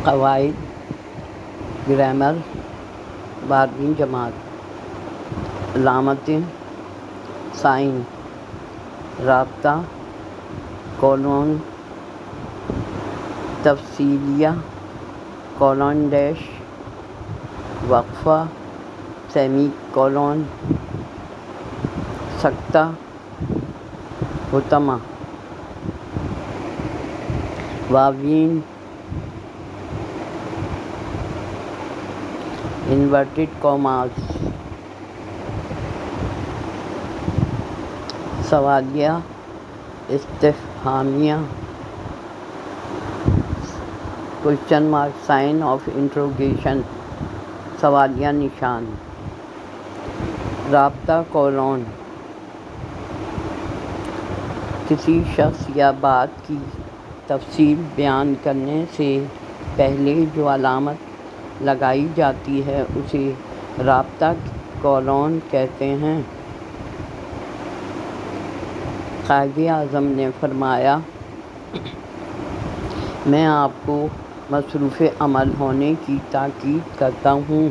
قواعد گرامر 12ویں جماعت۔ علامتیں: سائن، رابطہ، کولون، تفصیلیہ، کولون ڈیش، وقفہ، سیمی کولون، سکتہ، حتمہ۔ واوین، انورٹڈ کاماز، سوالیہ استفہامیہ، question mark, sign of interrogation, سوالیہ نشان۔ رابطہ کولون، کسی شخص یا بات کی تفصیل بیان کرنے سے پہلے جو علامت لگائی جاتی ہے اسے رابطہ کولون کہتے ہیں۔ قائد اعظم نے فرمایا، میں آپ کو مصروف عمل ہونے کی تاکید کرتا ہوں۔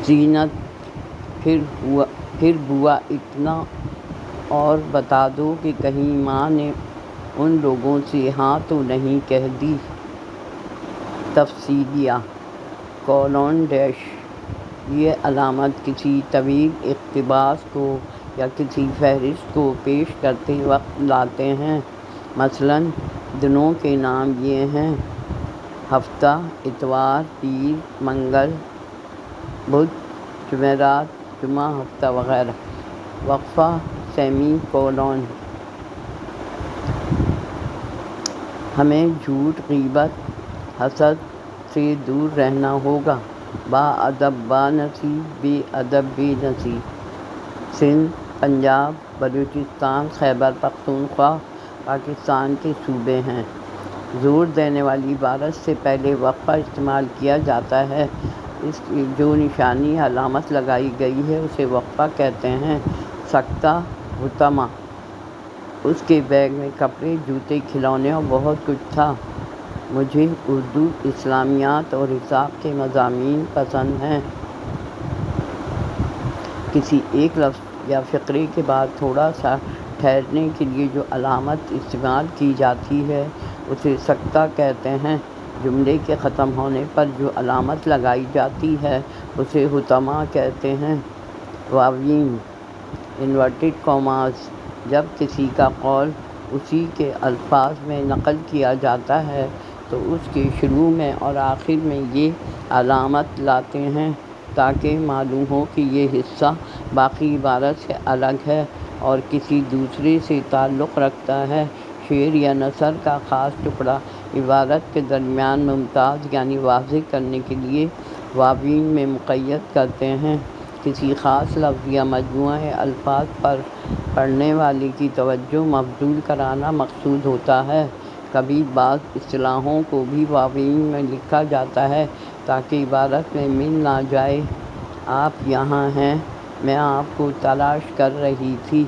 زینت، پھر بوا اتنا اور بتا دو کہ کہیں ماں نے ان لوگوں سے ہاں تو نہیں کہہ دی۔ تفصیلیہ، کولون ڈیش، یہ علامت کسی طویل اقتباس کو یا کسی فہرست کو پیش کرتے وقت لاتے ہیں۔ مثلاً دنوں کے نام یہ ہیں: ہفتہ، اتوار، پیر، منگل، بدھ، جمعرات، جمعہ ہفتہ وغیرہ۔ وقفہ سیمی کولون، ہمیں جھوٹ، غیبت، حسد سے دور رہنا ہوگا۔ با ادب با نصیب، بے ادب بے نصیب۔ سندھ، پنجاب، بلوچستان، خیبر پختونخوا پاکستان کے صوبے ہیں۔ زور دینے والی عبارت سے پہلے وقفہ استعمال کیا جاتا ہے۔ اس کی جو نشانی علامت لگائی گئی ہے اسے وقفہ کہتے ہیں۔ سکتہ، حتمہ، اس کے بیگ میں کپڑے، جوتے، کھلونے اور بہت کچھ تھا۔ مجھے اردو، اسلامیات اور حساب کے مضامین پسند ہیں۔ کسی ایک لفظ یا فقرے کے بعد تھوڑا سا ٹھہرنے کے لیے جو علامت استعمال کی جاتی ہے اسے سکتہ کہتے ہیں۔ جملے کے ختم ہونے پر جو علامت لگائی جاتی ہے اسے حتمہ کہتے ہیں۔ واوین، انورٹڈ کاماز، جب کسی کا قول اسی کے الفاظ میں نقل کیا جاتا ہے تو اس کے شروع میں اور آخر میں یہ علامت لاتے ہیں تاکہ معلوم ہو کہ یہ حصہ باقی عبارت سے الگ ہے اور کسی دوسرے سے تعلق رکھتا ہے۔ شعر یا نثر کا خاص ٹکڑا عبارت کے درمیان ممتاز یعنی واضح کرنے کے لیے واوین میں مقید کرتے ہیں۔ کسی خاص لفظ یا مجموعہ الفاظ پر پڑھنے والے کی توجہ مبذول کرانا مقصود ہوتا ہے۔ کبھی بعض اصطلاحوں کو بھی واوین میں لکھا جاتا ہے تاکہ عبارت میں مل نہ جائے۔ آپ یہاں ہیں، میں آپ کو تلاش کر رہی تھی۔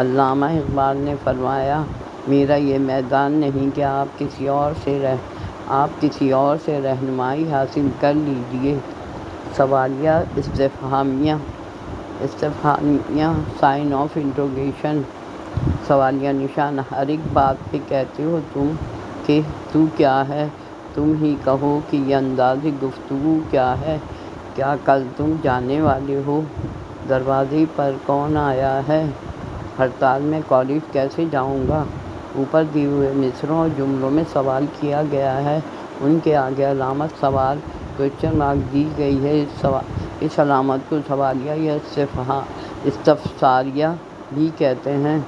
علامہ اقبال نے فرمایا، میرا یہ میدان نہیں کہ آپ کسی اور سے رہنمائی حاصل کر لیجیے۔ سوالیہ استفہامیہ، سائن آف انٹروگیشن، سوالیہ نشان۔ ہر ایک بات پہ کہتے ہو تم کہ تو کیا ہے، تم ہی کہو کہ یہ انداز گفتگو کیا ہے، کیا کل تم جانے والے ہو، دروازے پر کون آیا ہے، ہڑتال میں کالج کیسے جاؤں گا۔ اوپر دیے ہوئے مصرعوں اور جملوں میں سوال کیا گیا ہے، ان کے آگے علامت سوال کوئسچن مارک دی گئی ہے۔ اس علامت کو سوالیہ یا استفساریہ بھی کہتے ہیں۔